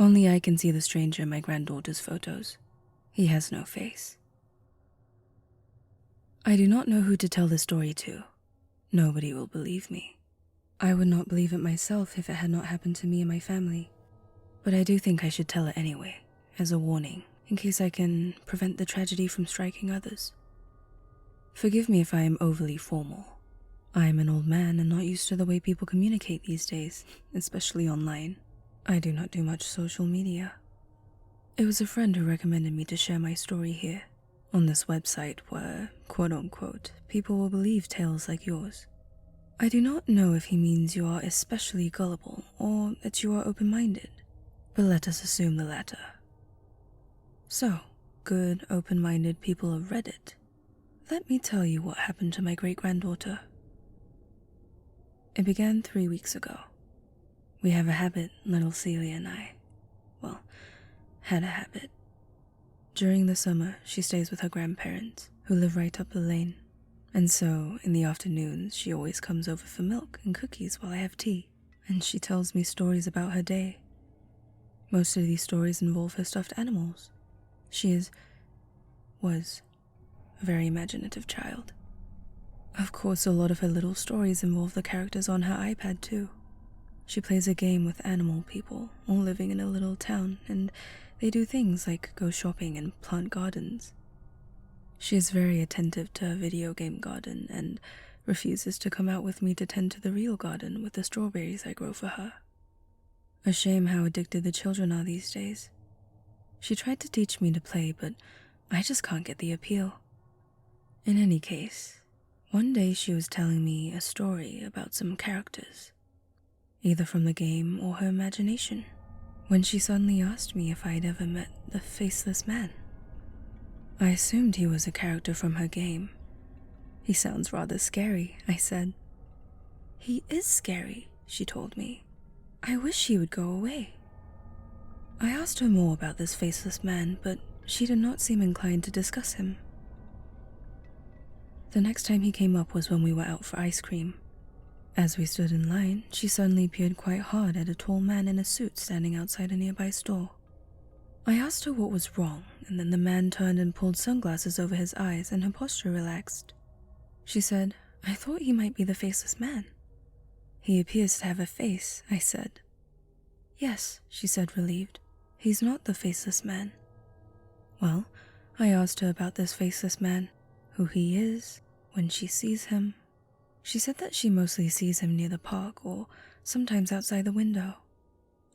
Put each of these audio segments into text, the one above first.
Only I can see the stranger in my granddaughter's photos. He has no face. I do not know who to tell this story to. Nobody will believe me. I would not believe it myself if it had not happened to me and my family. But I do think I should tell it anyway, as a warning, in case I can prevent the tragedy from striking others. Forgive me if I am overly formal. I am an old man and not used to the way people communicate these days, especially online. I do not do much social media. It was a friend who recommended me to share my story here, on this website where, quote-unquote, people will believe tales like yours. I do not know if he means you are especially gullible or that you are open-minded, but let us assume the latter. So, good, open-minded people of Reddit, let me tell you what happened to my great-granddaughter. It began 3 weeks ago. We have a habit, little Celia and I. Well, had a habit. During the summer, she stays with her grandparents, who live right up the lane. And so, in the afternoons, she always comes over for milk and cookies while I have tea, and she tells me stories about her day. Most of these stories involve her stuffed animals. She was a very imaginative child. Of course, a lot of her little stories involve the characters on her iPad too. She plays a game with animal people, all living in a little town, and they do things like go shopping and plant gardens. She is very attentive to her video game garden and refuses to come out with me to tend to the real garden with the strawberries I grow for her. A shame how addicted the children are these days. She tried to teach me to play, but I just can't get the appeal. In any case, one day she was telling me a story about some characters, either from the game or her imagination, when she suddenly asked me if I had ever met the Faceless Man. I assumed he was a character from her game. He sounds rather scary, I said. He is scary, she told me. I wish he would go away. I asked her more about this Faceless Man, but she did not seem inclined to discuss him. The next time he came up was when we were out for ice cream. As we stood in line, she suddenly peered quite hard at a tall man in a suit standing outside a nearby store. I asked her what was wrong, and then the man turned and pulled sunglasses over his eyes and her posture relaxed. She said, I thought he might be the Faceless Man. He appears to have a face, I said. Yes, she said relieved. He's not the Faceless Man. Well, I asked her about this Faceless Man, who he is, when she sees him. She said that she mostly sees him near the park or sometimes outside the window.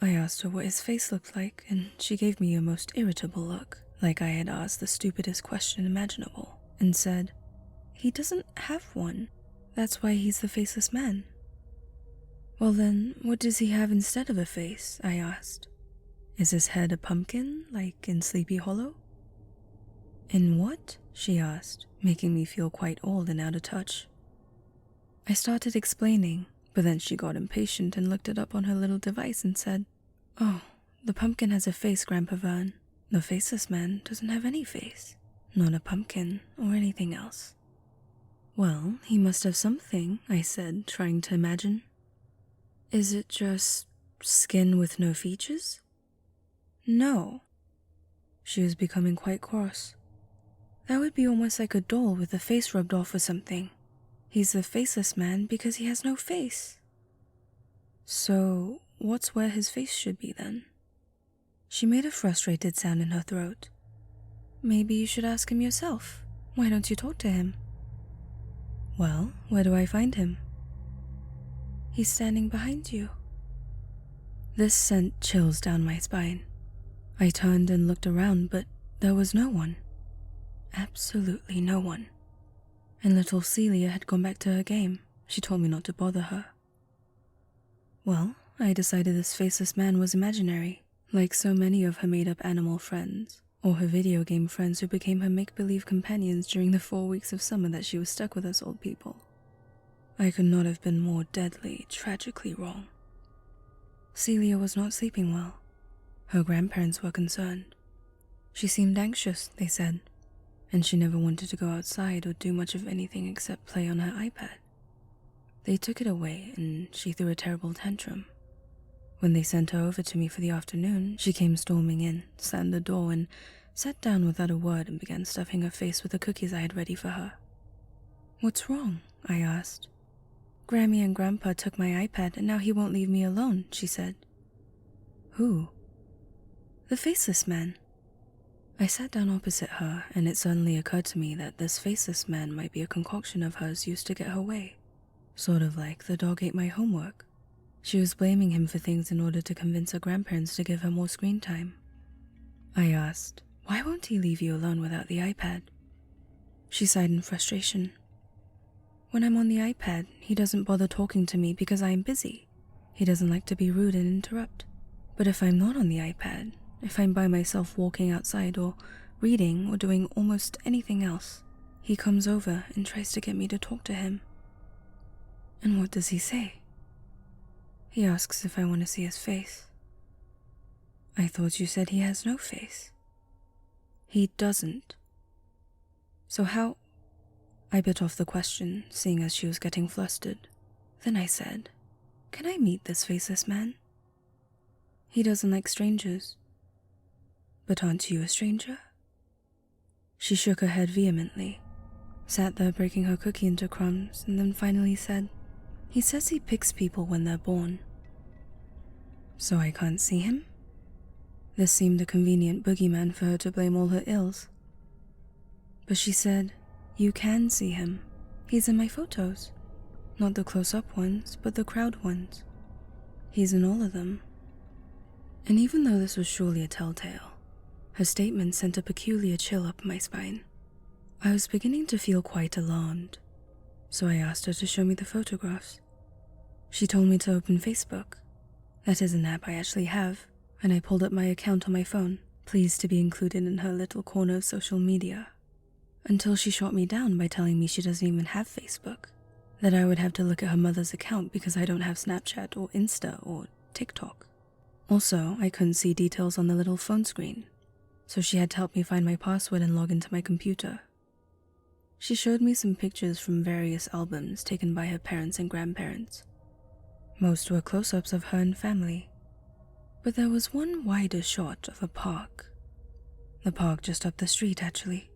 I asked her what his face looked like, and she gave me a most irritable look, like I had asked the stupidest question imaginable, and said, He doesn't have one. That's why he's the Faceless Man. Well then, what does he have instead of a face? I asked. Is his head a pumpkin, like in Sleepy Hollow? In what? She asked, making me feel quite old and out of touch. I started explaining, but then she got impatient and looked it up on her little device and said, Oh, the pumpkin has a face, Grandpa Vern. The Faceless Man doesn't have any face, not a pumpkin or anything else. Well, he must have something, I said, trying to imagine. Is it just skin with no features? No. She was becoming quite cross. That would be almost like a doll with the face rubbed off or something. He's the Faceless Man because he has no face. So, what's where his face should be then? She made a frustrated sound in her throat. Maybe you should ask him yourself. Why don't you talk to him? Well, where do I find him? He's standing behind you. This sent chills down my spine. I turned and looked around, but there was no one. Absolutely no one. And little Celia had gone back to her game. She told me not to bother her. Well, I decided this Faceless Man was imaginary, like so many of her made-up animal friends, or her video game friends who became her make-believe companions during the 4 weeks of summer that she was stuck with us old people. I could not have been more deadly, tragically wrong. Celia was not sleeping well. Her grandparents were concerned. She seemed anxious, they said, and she never wanted to go outside or do much of anything except play on her iPad. They took it away and she threw a terrible tantrum. When they sent her over to me for the afternoon, she came storming in, slammed the door, and sat down without a word and began stuffing her face with the cookies I had ready for her. "What's wrong?" I asked. "Grammy and Grandpa took my iPad and now he won't leave me alone," she said. "Who?" "The faceless man." I sat down opposite her, and it suddenly occurred to me that this faceless man might be a concoction of hers used to get her way. Sort of like the dog ate my homework. She was blaming him for things in order to convince her grandparents to give her more screen time. I asked, "Why won't he leave you alone without the iPad?" She sighed in frustration. "When I'm on the iPad, he doesn't bother talking to me because I am busy. He doesn't like to be rude and interrupt. But if I'm not on the iPad, if I'm by myself walking outside or reading or doing almost anything else, he comes over and tries to get me to talk to him." "And what does he say?" "He asks if I want to see his face." "I thought you said he has no face." "He doesn't." "So how—" I bit off the question, seeing as she was getting flustered. Then I said, "Can I meet this faceless man?" "He doesn't like strangers." "But aren't you a stranger?" She shook her head vehemently, sat there breaking her cookie into crumbs, and then finally said, "He says he picks people when they're born." "So I can't see him?" This seemed a convenient boogeyman for her to blame all her ills. But she said, "You can see him. He's in my photos. Not the close-up ones, but the crowd ones. He's in all of them." And even though this was surely a telltale, her statement sent a peculiar chill up my spine. I was beginning to feel quite alarmed, so I asked her to show me the photographs. She told me to open Facebook. That is an app I actually have, and I pulled up my account on my phone, pleased to be included in her little corner of social media. Until she shot me down by telling me she doesn't even have Facebook, that I would have to look at her mother's account because I don't have Snapchat or Insta or TikTok. Also, I couldn't see details on the little phone screen, so she had to help me find my password and log into my computer. She showed me some pictures from various albums taken by her parents and grandparents. Most were close-ups of her and family, but there was one wider shot of a park. The park just up the street, actually.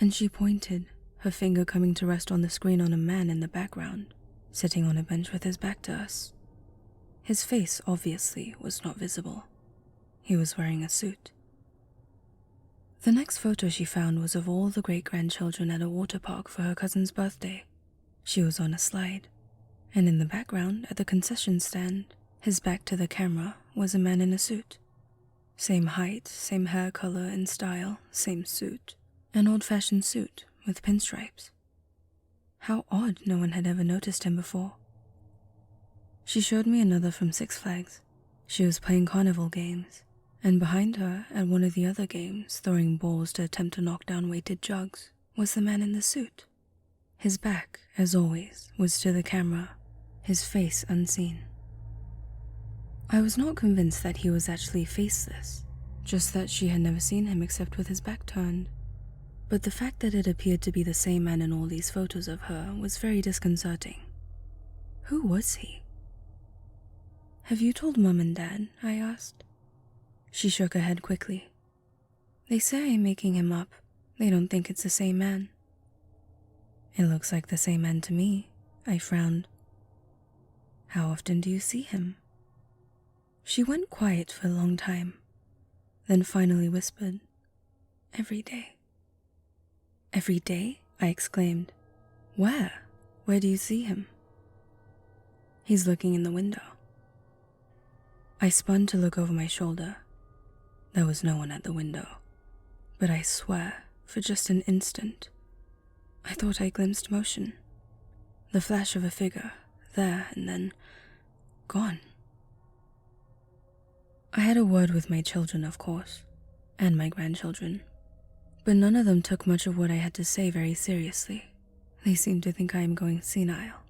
And she pointed, her finger coming to rest on the screen on a man in the background, sitting on a bench with his back to us. His face, obviously, was not visible. He was wearing a suit. The next photo she found was of all the great-grandchildren at a water park for her cousin's birthday. She was on a slide, and in the background, at the concession stand, his back to the camera, was a man in a suit. Same height, same hair color and style, same suit. An old-fashioned suit with pinstripes. How odd no one had ever noticed him before. She showed me another from Six Flags. She was playing carnival games, and behind her, at one of the other games, throwing balls to attempt to knock down weighted jugs, was the man in the suit. His back, as always, was to the camera, his face unseen. I was not convinced that he was actually faceless, just that she had never seen him except with his back turned. But the fact that it appeared to be the same man in all these photos of her was very disconcerting. Who was he? "Have you told Mum and Dad?" I asked. She shook her head quickly. "They say I'm making him up. They don't think it's the same man." "It looks like the same man to me," I frowned. "How often do you see him?" She went quiet for a long time, then finally whispered, "Every day." "Every day?" I exclaimed. "Where? Where do you see him?" "He's looking in the window." I spun to look over my shoulder. There was no one at the window, but I swear, for just an instant, I thought I glimpsed motion. The flash of a figure, there and then, gone. I had a word with my children, of course, and my grandchildren, but none of them took much of what I had to say very seriously. They seemed to think I am going senile.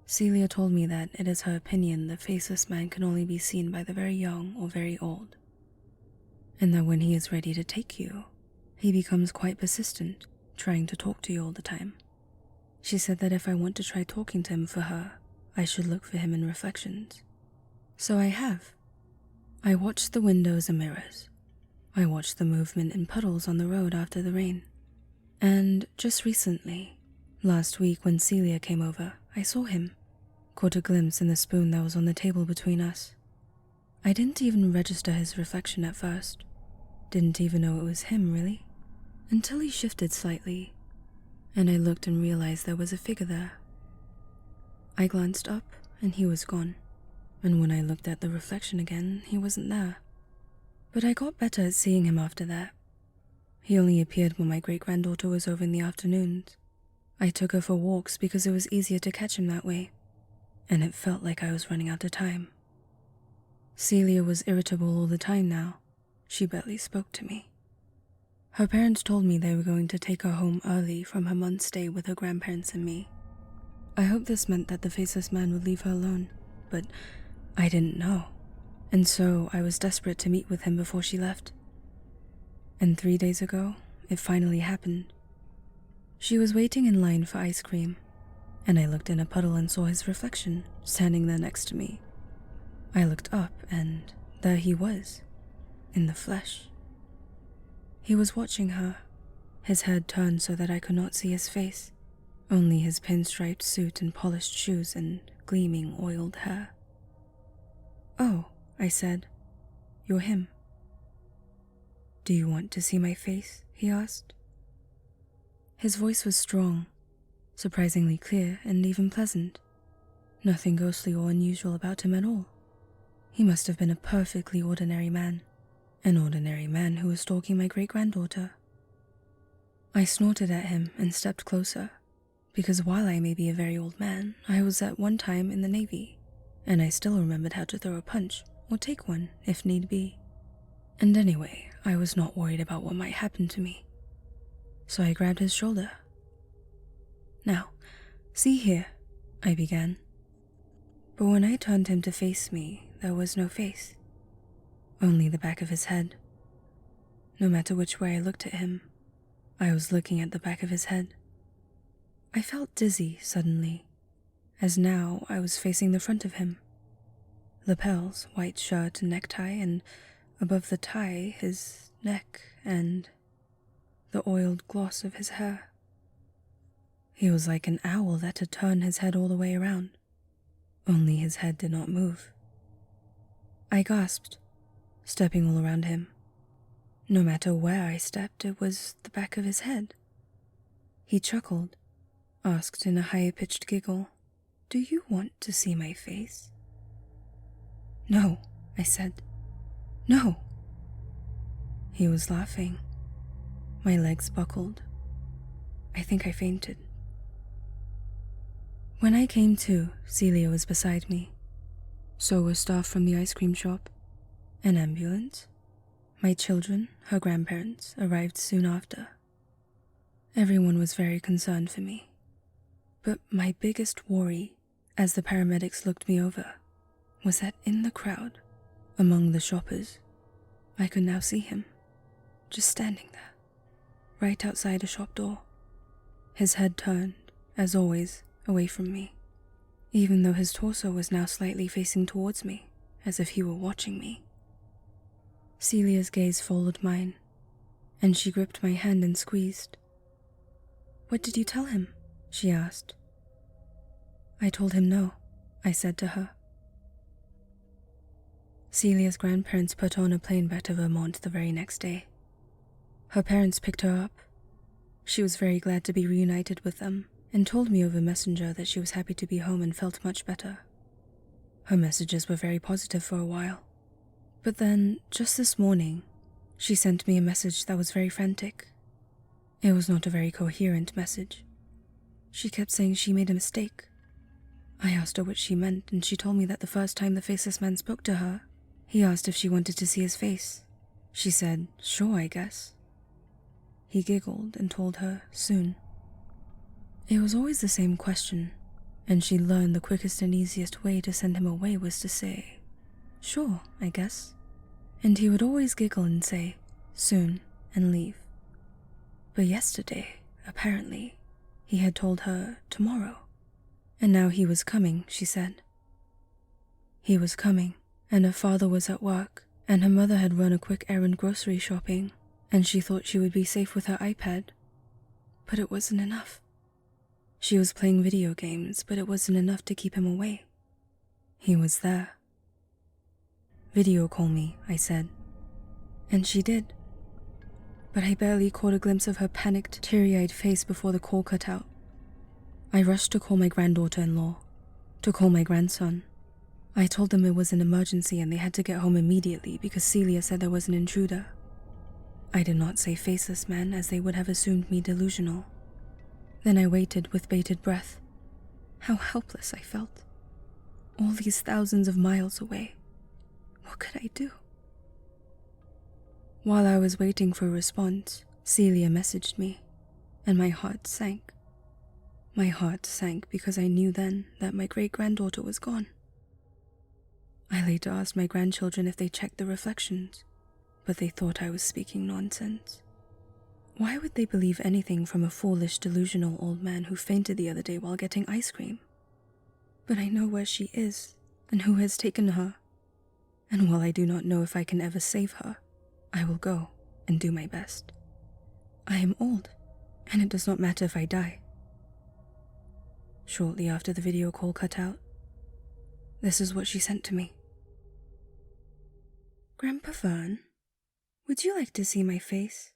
Celia told me that it is her opinion the faceless man can only be seen by the very young or very old, and that when he is ready to take you, he becomes quite persistent, trying to talk to you all the time. She said that if I want to try talking to him for her, I should look for him in reflections. So I have. I watched the windows and mirrors. I watched the movement in puddles on the road after the rain. And just recently, last week when Celia came over, I saw him, caught a glimpse in the spoon that was on the table between us. I didn't even register his reflection at first. Didn't even know it was him, really, until he shifted slightly, and I looked and realized there was a figure there. I glanced up, and he was gone, and when I looked at the reflection again, he wasn't there. But I got better at seeing him after that. He only appeared when my great-granddaughter was over in the afternoons. I took her for walks because it was easier to catch him that way, and it felt like I was running out of time. Celia was irritable all the time now. She barely spoke to me. Her parents told me they were going to take her home early from her month's stay with her grandparents and me. I hoped this meant that the faceless man would leave her alone, but I didn't know, and so I was desperate to meet with him before she left. And 3 days ago, it finally happened. She was waiting in line for ice cream, and I looked in a puddle and saw his reflection standing there next to me. I looked up, and there he was, in the flesh. He was watching her, his head turned so that I could not see his face, only his pinstriped suit and polished shoes and gleaming oiled hair. "Oh," I said, "you're him." "Do you want to see my face?" he asked. His voice was strong, surprisingly clear and even pleasant. Nothing ghostly or unusual about him at all. He must have been a perfectly ordinary man, an ordinary man who was stalking my great-granddaughter. I snorted at him and stepped closer, because while I may be a very old man, I was at one time in the Navy, and I still remembered how to throw a punch or take one if need be. And anyway, I was not worried about what might happen to me. So I grabbed his shoulder. "Now, see here," I began. But when I turned him to face me, there was no face, only the back of his head. No matter which way I looked at him, I was looking at the back of his head. I felt dizzy suddenly, as now I was facing the front of him. Lapels, white shirt and necktie, and above the tie, his neck and the oiled gloss of his hair. He was like an owl that had turned his head all the way around, only his head did not move. I gasped, stepping all around him. No matter where I stepped, it was the back of his head. He chuckled, asked in a high-pitched giggle, "Do you want to see my face?" "No," I said. "No." He was laughing. My legs buckled. I think I fainted. When I came to, Celia was beside me. So was staff from the ice cream shop. An ambulance. My children, her grandparents, arrived soon after. Everyone was very concerned for me. But my biggest worry, as the paramedics looked me over, was that in the crowd, among the shoppers, I could now see him, just standing there, right outside a shop door, his head turned, as always, away from me, even though his torso was now slightly facing towards me, as if he were watching me. Celia's gaze followed mine, and she gripped my hand and squeezed. "What did you tell him?" she asked. "I told him no," I said to her. Celia's grandparents put on a plane back to Vermont the very next day. Her parents picked her up. She was very glad to be reunited with them and told me over Messenger that she was happy to be home and felt much better. Her messages were very positive for a while. But then, just this morning, she sent me a message that was very frantic. It was not a very coherent message. She kept saying she made a mistake. I asked her what she meant, and she told me that the first time the faceless man spoke to her, he asked if she wanted to see his face. She said, "Sure, I guess." He giggled and told her, "Soon." It was always the same question, and she learned the quickest and easiest way to send him away was to say, "Sure, I guess." And he would always giggle and say, "Soon," and leave. But yesterday, apparently, he had told her tomorrow. And now he was coming, she said. He was coming, and her father was at work, and her mother had run a quick errand grocery shopping, and she thought she would be safe with her iPad. But it wasn't enough. She was playing video games, but it wasn't enough to keep him away. He was there. "Video call me," I said. And she did. But I barely caught a glimpse of her panicked, teary-eyed face before the call cut out. I rushed to call my granddaughter-in-law, to call my grandson. I told them it was an emergency and they had to get home immediately because Celia said there was an intruder. I did not say faceless man, as they would have assumed me delusional. Then I waited with bated breath. How helpless I felt. All these thousands of miles away. What could I do? While I was waiting for a response, Celia messaged me, and my heart sank. My heart sank because I knew then that my great-granddaughter was gone. I later asked my grandchildren if they checked the reflections, but they thought I was speaking nonsense. Why would they believe anything from a foolish, delusional old man who fainted the other day while getting ice cream? But I know where she is and who has taken her, and while I do not know if I can ever save her, I will go and do my best. I am old, and it does not matter if I die. Shortly after the video call cut out, this is what she sent to me. "Grandpa Vern, would you like to see my face?